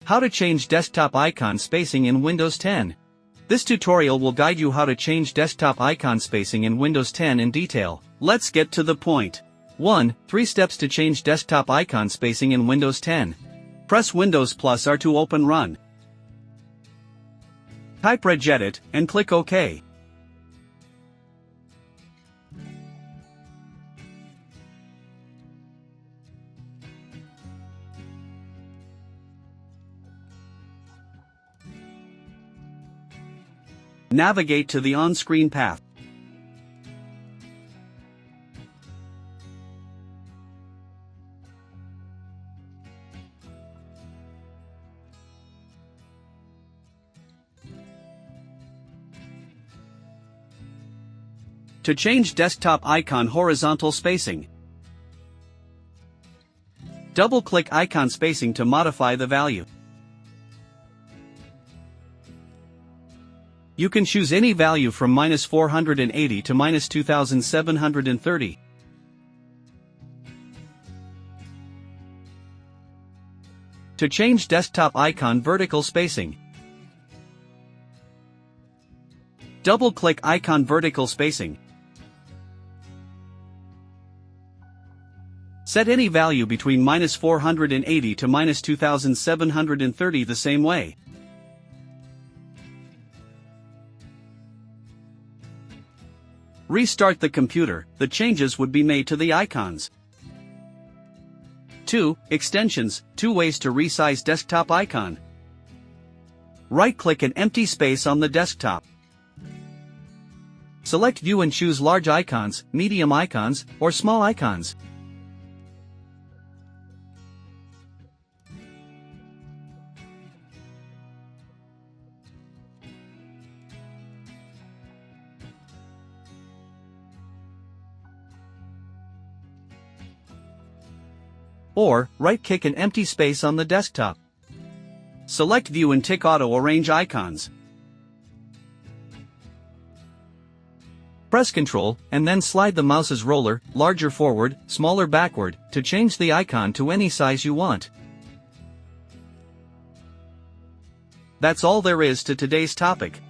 How to change desktop icon spacing in Windows 10. This tutorial will guide you how to change desktop icon spacing in Windows 10 in detail. Let's get to the point. 1. 3 steps to change desktop icon spacing in Windows 10. Press Windows plus R to open Run. Type regedit, and click OK. Navigate to the on-screen path. To change desktop icon horizontal spacing, double-click icon spacing to modify the value. You can choose any value from -480 to -2730. To change desktop icon vertical spacing, double-click icon vertical spacing. Set any value between -480 to -2730 the same way. Restart the computer, the changes would be made to the icons. 2. Extensions, 2 ways to resize desktop icon. Right-click an empty space on the desktop. Select View and choose large icons, medium icons, or small icons. Or, right-click an empty space on the desktop. Select View and tick Auto Arrange Icons. Press Ctrl, and then slide the mouse's roller, larger forward, smaller backward, to change the icon to any size you want. That's all there is to today's topic.